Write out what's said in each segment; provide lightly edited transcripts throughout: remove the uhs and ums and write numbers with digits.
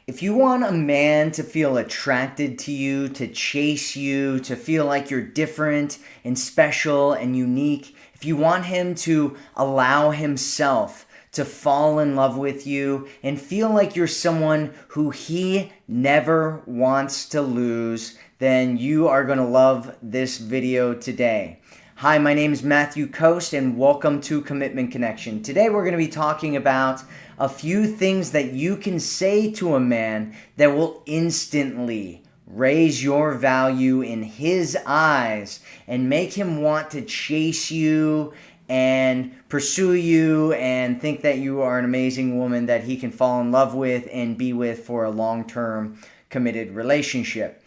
If you want a man to feel attracted to you, to chase you, to feel like you're different and special and unique, if you want him to allow himself to fall in love with you and feel like you're someone who he never wants to lose, then you are going to love this video today. Hi, my name is Matthew Coast and welcome to Commitment Connection. Today we're going to be talking about a few things that you can say to a man that will instantly raise your value in his eyes and make him want to chase you and pursue you and think that you are an amazing woman that he can fall in love with and be with for a long-term committed relationship.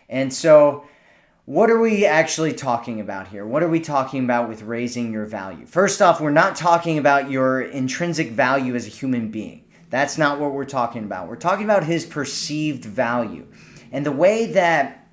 And so what are we actually talking about here? What are we talking about with raising your value? First off, we're not talking about your intrinsic value as a human being. That's not what we're talking about. We're talking about his perceived value. And the way that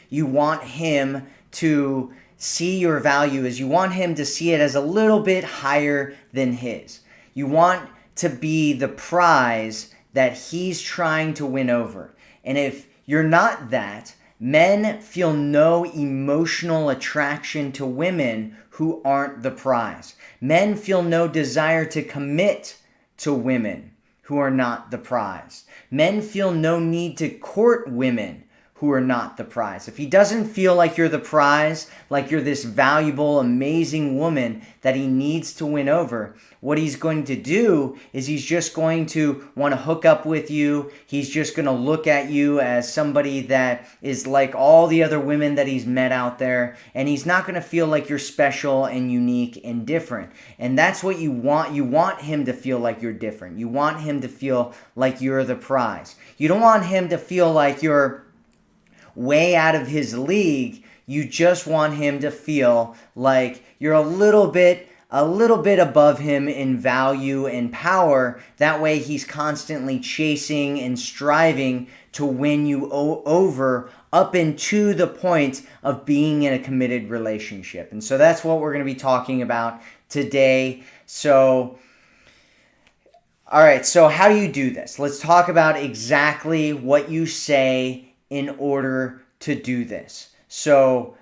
you want him to see your value is you want him to see it as a little bit higher than his. You want to be the prize that he's trying to win over. And if you're not that, men feel no emotional attraction to women who aren't the prize. Men feel no desire to commit to women who are not the prize. Men feel no need to court women who are not the prize. If he doesn't feel like you're the prize, like you're this valuable, amazing woman that he needs to win over, what he's going to do is he's just going to want to hook up with you. He's just going to look at you as somebody that is like all the other women that he's met out there, and he's not going to feel like you're special and unique and different. And that's what you want. You want him to feel like you're different. You want him to feel like you're the prize. You don't want him to feel like you're way out of his league. You just want him to feel like you're a little bit above him in value and power. That way he's constantly chasing and striving to win you over up into the point of being in a committed relationship. And so that's what we're going to be talking about today. So all right, so how do you do this? Let's talk about exactly what you say in order to do this. So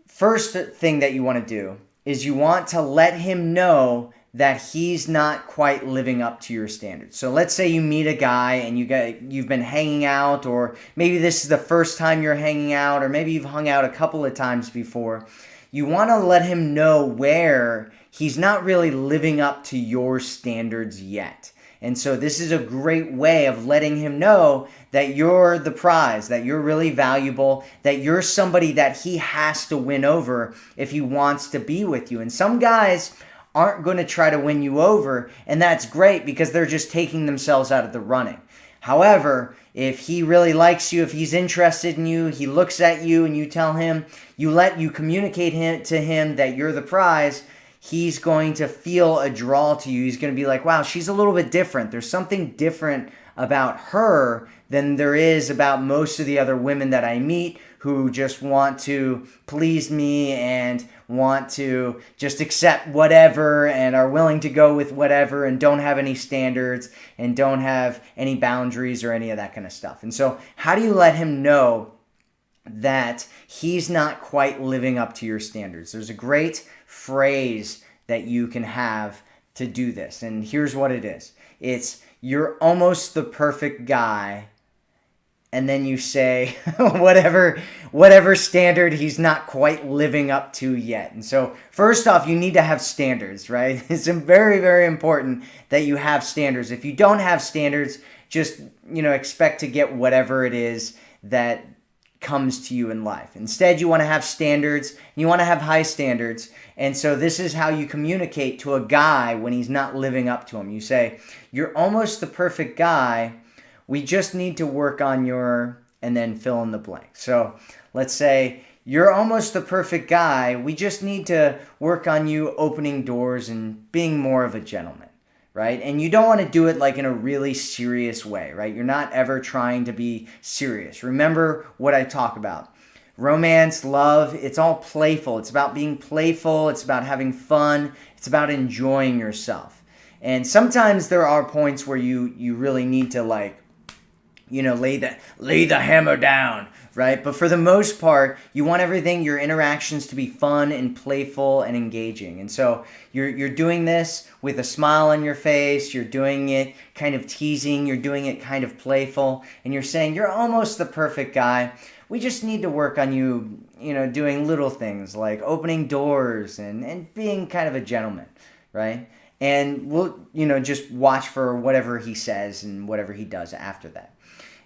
first thing that you want to do is you want to let him know that he's not quite living up to your standards. So let's say you meet a guy and you've been hanging out, or maybe this is the first time you're hanging out, or maybe you've hung out a couple of times before. You want to let him know where he's not really living up to your standards yet. And so this is a great way of letting him know that you're the prize, that you're really valuable, that you're somebody that he has to win over if he wants to be with you. And some guys aren't going to try to win you over, and that's great because they're just taking themselves out of the running. However, if he really likes you, if he's interested in you, he looks at you and you tell him, you communicate to him that you're the prize, he's going to feel a draw to you. He's going to be like, wow, she's a little bit different. There's something different about her than there is about most of the other women that I meet who just want to please me and want to just accept whatever and are willing to go with whatever and don't have any standards and don't have any boundaries or any of that kind of stuff. And so how do you let him know that he's not quite living up to your standards? There's a great phrase that you can have to do this, and here's what it is. It's, you're almost the perfect guy, and then you say whatever standard he's not quite living up to yet. And so first off, you need to have standards, right? It's very, very important that you have standards. If you don't have standards, just, expect to get whatever it is that comes to you in life. Instead, you want to have standards, and you want to have high standards. And so this is how you communicate to a guy when he's not living up to them. You say, you're almost the perfect guy. We just need to work on your, and then fill in the blank. So let's say, you're almost the perfect guy. We just need to work on you opening doors and being more of a gentleman, right? And you don't want to do it like in a really serious way, right? You're not ever trying to be serious. Remember what I talk about. Romance, love, it's all playful. It's about being playful. It's about having fun. It's about enjoying yourself. And sometimes there are points where you really need to lay the hammer down, right? But for the most part, you want your interactions to be fun and playful and engaging. And so you're doing this with a smile on your face, you're doing it kind of teasing, you're doing it kind of playful, and you're saying, you're almost the perfect guy. We just need to work on you, doing little things like opening doors and being kind of a gentleman, right? And we'll, just watch for whatever he says and whatever he does after that.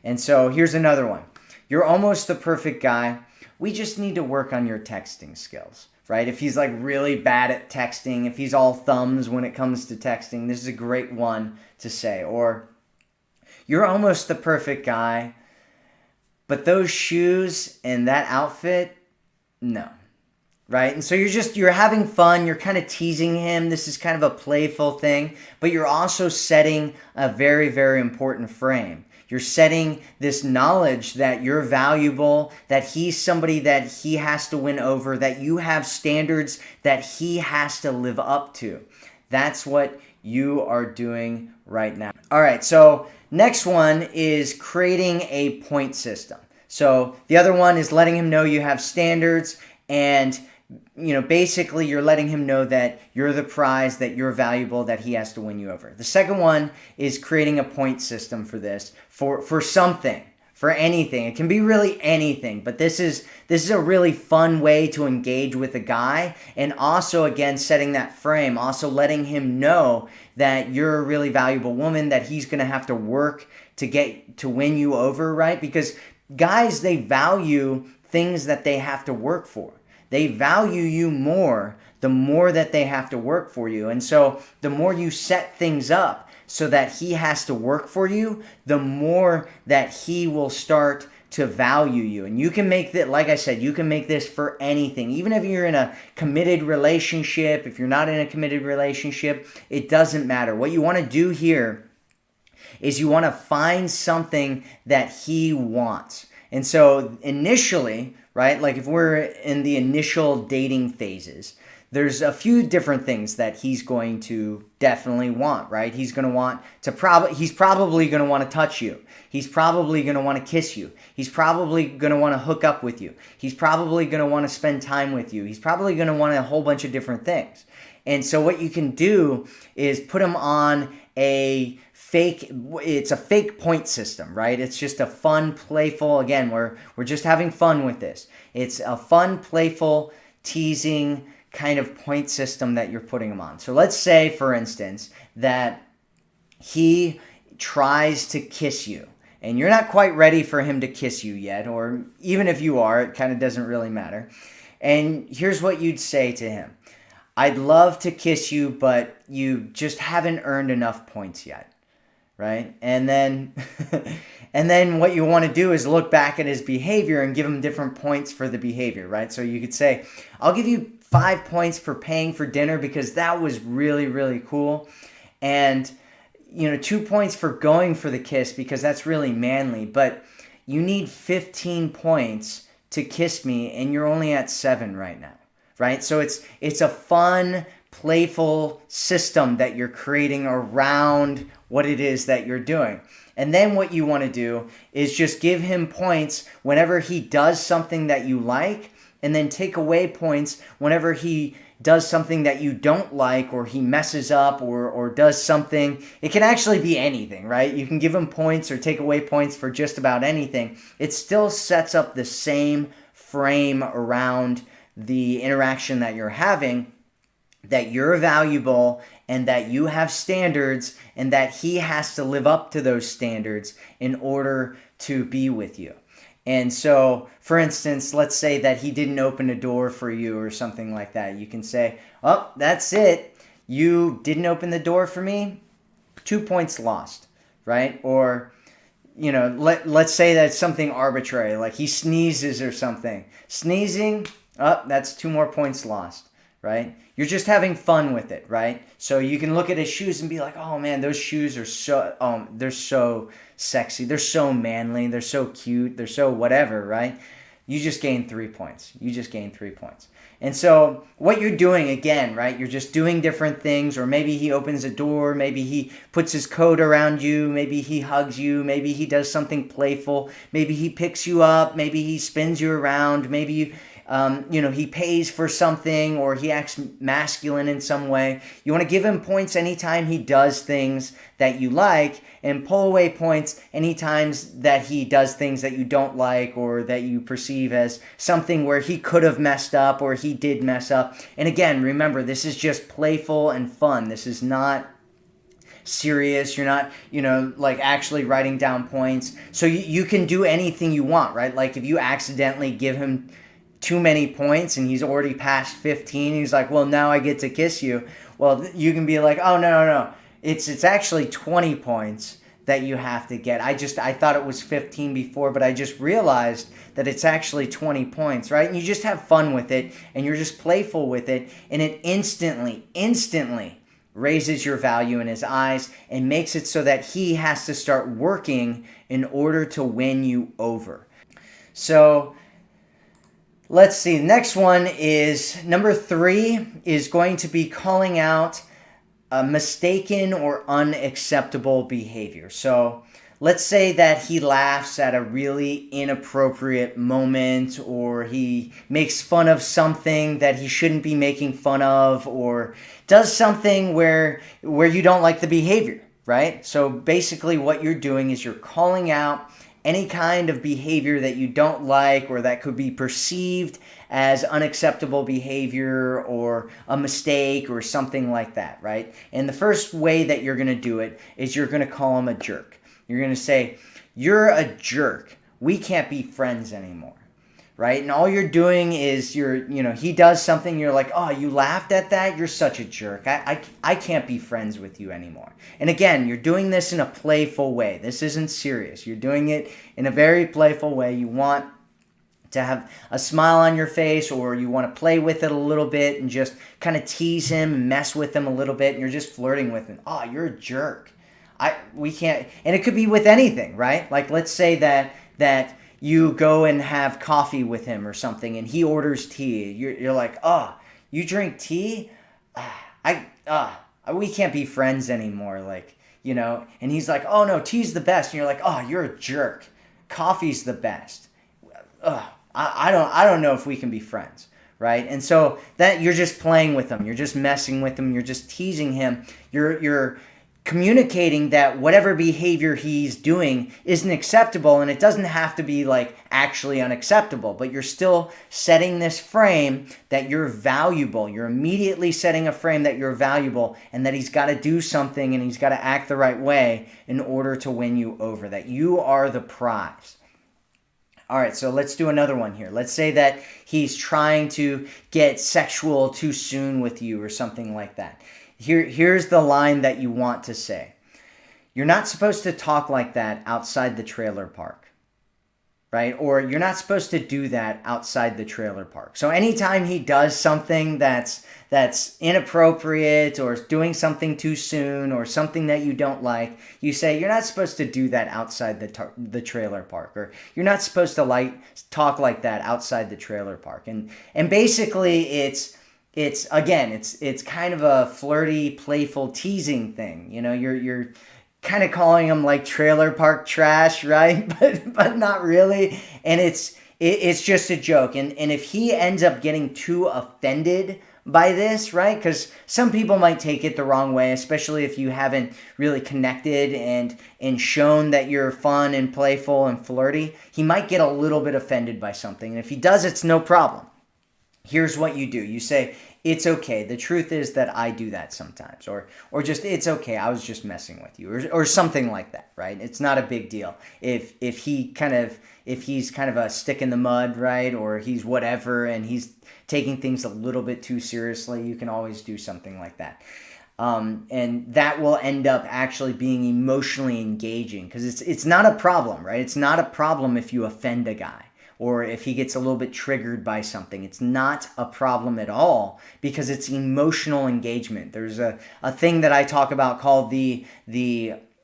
And so here's another one. You're almost the perfect guy. We just need to work on your texting skills, right? If he's like really bad at texting, if he's all thumbs when it comes to texting, this is a great one to say. Or, you're almost the perfect guy, but those shoes and that outfit, no. Right? And so you're having fun, you're kind of teasing him. This is kind of a playful thing, but you're also setting a very, very important frame. You're setting this knowledge that you're valuable, that he's somebody that he has to win over, that you have standards that he has to live up to. That's what you are doing right now. All right, so next one is creating a point system. So the other one is letting him know you have standards, and basically you're letting him know that you're the prize, that you're valuable, that he has to win you over. The second one is creating a point system for this, for something, for anything. It can be really anything, but this is a really fun way to engage with a guy, and also, again, setting that frame, also letting him know that you're a really valuable woman, that he's going to have to work to win you over, right? Because guys, they value things that they have to work for. They value you more the more that they have to work for you. And so the more you set things up so that he has to work for you, the more that he will start to value you. And you can make that, like I said, you can make this for anything. Even if you're in a committed relationship, if you're not in a committed relationship, it doesn't matter. What you want to do here is you want to find something that he wants. And so initially, right, like if we're in the initial dating phases, there's a few different things that he's going to definitely want, right? He's going to want to he's probably going to want to touch you. He's probably going to want to kiss you. He's probably going to want to hook up with you. He's probably going to want to spend time with you. He's probably going to want a whole bunch of different things. And so what you can do is put him on it's a fake point system, right? It's just a fun, playful, again, we're just having fun with this. It's a fun, playful, teasing kind of point system that you're putting him on. So let's say, for instance, that he tries to kiss you, and you're not quite ready for him to kiss you yet, or even if you are, it kind of doesn't really matter. And here's what you'd say to him. I'd love to kiss you, but you just haven't earned enough points yet. Right? And then what you want to do is look back at his behavior and give him different points for the behavior, right? So you could say, I'll give you 5 points for paying for dinner because that was really, really cool. And, 2 points for going for the kiss because that's really manly. But you need 15 points to kiss me and you're only at 7 right now, right? So it's a fun, playful system that you're creating around what it is that you're doing. And then what you want to do is just give him points whenever he does something that you like, and then take away points whenever he does something that you don't like, or he messes up, or does something. It can actually be anything, right? You can give him points or take away points for just about anything. It still sets up the same frame around the interaction that you're having, that you're valuable and that you have standards and that he has to live up to those standards in order to be with you. And so, for instance, let's say that he didn't open a door for you or something like that. You can say, oh, that's it. You didn't open the door for me. 2 points lost, right? Or, let's say that it's something arbitrary, like he sneezes or something. Sneezing, oh, that's 2 more points lost. Right? You're just having fun with it, right? So you can look at his shoes and be like, oh man, those shoes are they're so sexy. They're so manly. They're so cute. They're so whatever, right? you just gained 3 points. You just gained 3 points. And so what you're doing again, right? You're just doing different things, or maybe he opens a door, maybe he puts his coat around you, maybe he hugs you, maybe he does something playful, maybe he picks you up, maybe he spins you around, maybe he pays for something, or he acts masculine in some way. You want to give him points anytime he does things that you like, and pull away points anytime that he does things that you don't like, or that you perceive as something where he could have messed up, or he did mess up. And again, remember, this is just playful and fun. This is not serious. You're not, like actually writing down points. So you can do anything you want, right? Like if you accidentally give him too many points and he's already past 15, he's like, well, now I get to kiss you. Well, you can be like, oh, no. It's actually 20 points that you have to get. I thought it was 15 before, but I just realized that it's actually 20 points, right? And you just have fun with it, and you're just playful with it, and it instantly raises your value in his eyes and makes it so that he has to start working in order to win you over. So let's see. The next one is number 3 is going to be calling out a mistaken or unacceptable behavior. So let's say that he laughs at a really inappropriate moment, or he makes fun of something that he shouldn't be making fun of, or does something where you don't like the behavior, right? So basically what you're doing is you're calling out any kind of behavior that you don't like, or that could be perceived as unacceptable behavior or a mistake or something like that, right? And the first way that you're going to do it is you're going to call him a jerk. You're going to say, you're a jerk. We can't be friends anymore, right? And all you're doing is he does something, you're like, oh, you laughed at that? You're such a jerk. I can't be friends with you anymore. And again, you're doing this in a playful way. This isn't serious. You're doing it in a very playful way. You want to have a smile on your face, or you want to play with it a little bit and just kind of tease him and mess with him a little bit, and you're just flirting with him. Oh, you're a jerk. We can't, and it could be with anything, right? Like let's say that you go and have coffee with him or something, and he orders tea. You're like, oh, you drink tea? We can't be friends anymore, and he's like, oh no, tea's the best. And you're like, oh, you're a jerk. Coffee's the best. I don't know if we can be friends, right? And so that you're just playing with him, you're just messing with him, you're just teasing him, you're communicating that whatever behavior he's doing isn't acceptable, and it doesn't have to be like actually unacceptable, but you're still setting this frame that you're valuable. You're immediately setting a frame that you're valuable, and that he's got to do something and he's got to act the right way in order to win you over, that you are the prize. All right, so let's do another one here. Let's say that he's trying to get sexual too soon with you or something like that. Here's the line that you want to say. You're not supposed to talk like that outside the trailer park, right? Or you're not supposed to do that outside the trailer park. So anytime he does something that's inappropriate, or doing something too soon, or something that you don't like, you say you're not supposed to do that outside the trailer park, or you're not supposed to talk like that outside the trailer park. And basically it's kind of a flirty, playful, teasing thing. You're kind of calling him like trailer park trash, right? But not really. And it's just a joke. And if he ends up getting too offended by this, right? Because some people might take it the wrong way, especially if you haven't really connected and shown that you're fun and playful and flirty. He might get a little bit offended by something. And if he does, it's no problem. Here's what you do. You say, it's okay. The truth is that I do that sometimes. Or just, it's okay. I was just messing with you. Or something like that, right? It's not a big deal. If he's kind of a stick in the mud, right? Or he's whatever, and he's taking things a little bit too seriously, you can always do something like that. And that will end up actually being emotionally engaging, because it's not a problem, right? It's not a problem if you offend a guy, or if he gets a little bit triggered by something. It's not a problem at all, because it's emotional engagement. There's a thing that I talk about called the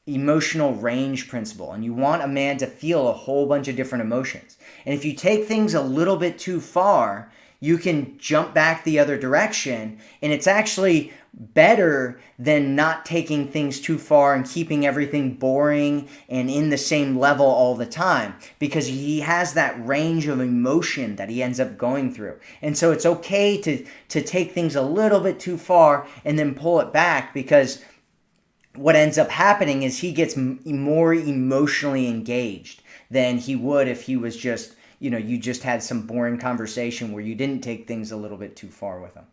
emotional range principle, and you want a man to feel a whole bunch of different emotions. And if you take things a little bit too far, you can jump back the other direction, and it's actually better than not taking things too far and keeping everything boring and in the same level all the time, because he has that range of emotion that he ends up going through. And so it's okay to take things a little bit too far and then pull it back, because what ends up happening is he gets more emotionally engaged than he would if he was just, you just had some boring conversation where you didn't take things a little bit too far with him.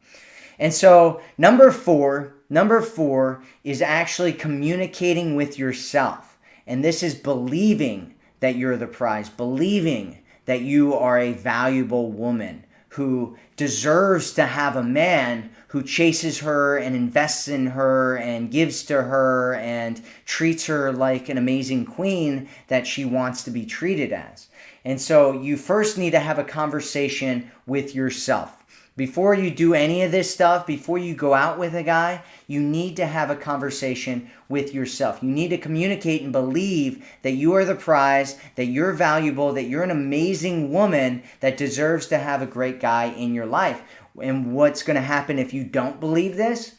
And so number four is actually communicating with yourself. And this is believing that you're the prize, believing that you are a valuable woman who deserves to have a man who chases her and invests in her and gives to her and treats her like an amazing queen that she wants to be treated as. And so you first need to have a conversation with yourself. Before you do any of this stuff, before you go out with a guy, you need to have a conversation with yourself. You need to communicate and believe that you are the prize, that you're valuable, that you're an amazing woman that deserves to have a great guy in your life. And what's going to happen if you don't believe this?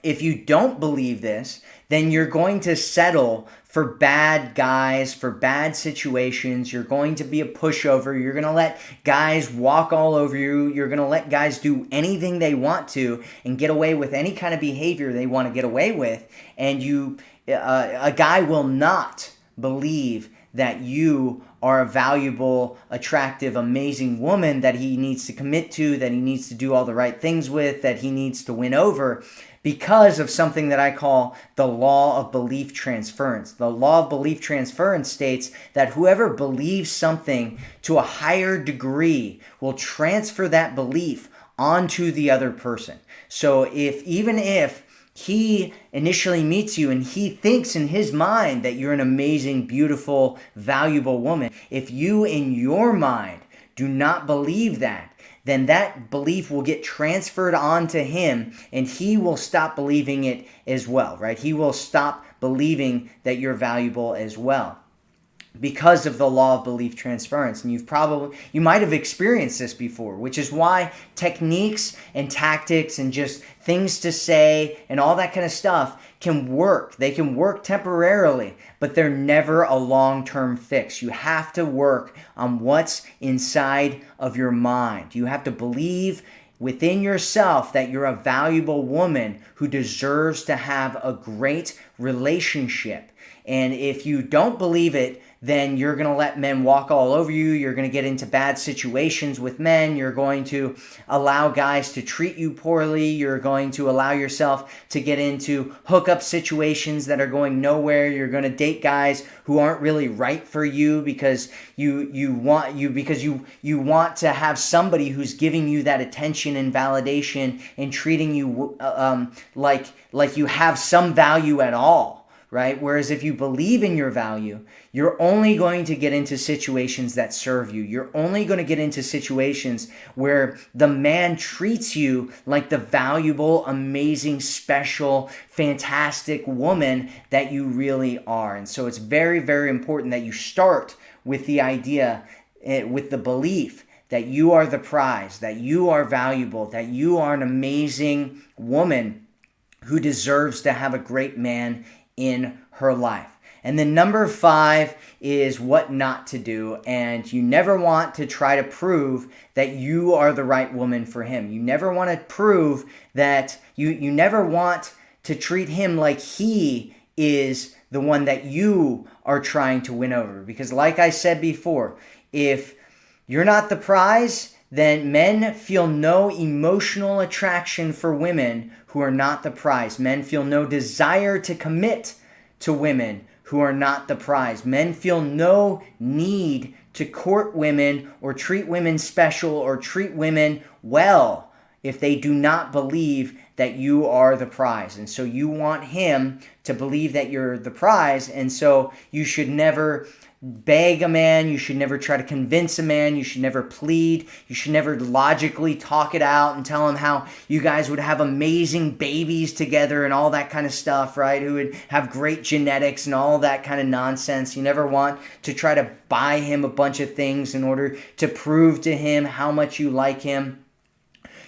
If you don't believe this, then you're going to settle for bad guys, for bad situations. You're going to be a pushover. You're going to let guys walk all over you. You're going to let guys do anything they want to and get away with any kind of behavior they want to get away with. And a guy will not believe that you are a valuable, attractive, amazing woman that he needs to commit to, that he needs to do all the right things with, that he needs to win over, because of something that I call the law of belief transference. The law of belief transference states that whoever believes something to a higher degree will transfer that belief onto the other person. So even if he initially meets you and he thinks in his mind that you're an amazing, beautiful, valuable woman, if you in your mind do not believe that, then that belief will get transferred onto him and he will stop believing it as well, right? He will stop believing that you're valuable as well, because of the law of belief transference. And you might have experienced this before, which is why techniques and tactics and just things to say and all that kind of stuff can work. They can work temporarily, but they're never a long-term fix. You have to work on what's inside of your mind. You have to believe within yourself that you're a valuable woman who deserves to have a great relationship. And if you don't believe it, then you're going to let men walk all over you. You're going to get into bad situations with men. You're going to allow guys to treat you poorly. You're going to allow yourself to get into hookup situations that are going nowhere. You're going to date guys who aren't really right for you because you want to have somebody who's giving you that attention and validation and treating you like you have some value at all. Right? Whereas if you believe in your value, you're only going to get into situations that serve you. You're only going to get into situations where the man treats you like the valuable, amazing, special, fantastic woman that you really are. And so it's very, very important that you start with the idea, with the belief that you are the prize, that you are valuable, that you are an amazing woman who deserves to have a great man in her life. And then number 5 is what not to do. And you never want to try to prove that you are the right woman for him. You never want to prove that you never want to treat him like he is the one that you are trying to win over. Because like I said before, if you're not the prize, then men feel no emotional attraction for women who are not the prize. Men feel no desire to commit to women who are not the prize. Men feel no need to court women or treat women special or treat women well if they do not believe that you are the prize. And so you want him to believe that you're the prize, and so you should never beg a man. You should never try to convince a man. You should never plead. You should never logically talk it out and tell him how you guys would have amazing babies together and all that kind of stuff, right? Who would have great genetics and all that kind of nonsense. You never want to try to buy him a bunch of things in order to prove to him how much you like him.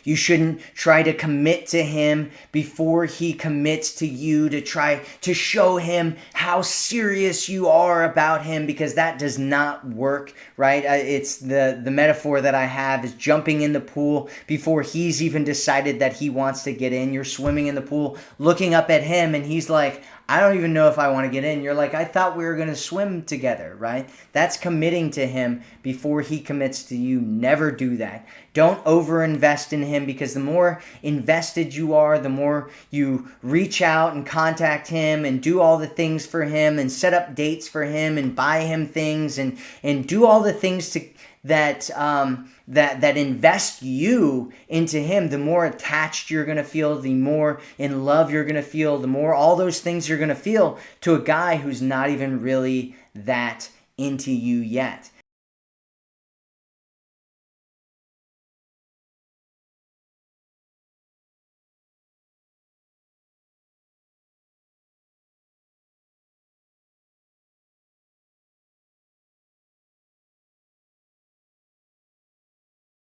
You shouldn't try to commit to him before he commits to you, to try to show him how serious you are about him, because that does not work, right? It's the metaphor that I have is jumping in the pool before he's even decided that he wants to get in. You're swimming in the pool, looking up at him, and he's like, I don't even know if I want to get in. You're like, I thought we were going to swim together, right? That's committing to him before he commits to you. Never do that. Don't overinvest in him, because the more invested you are, the more you reach out and contact him and do all the things for him and set up dates for him and buy him things and do all the things that invest you into him, the more attached you're going to feel, the more in love you're going to feel, the more all those things you're going to feel to a guy who's not even really that into you yet.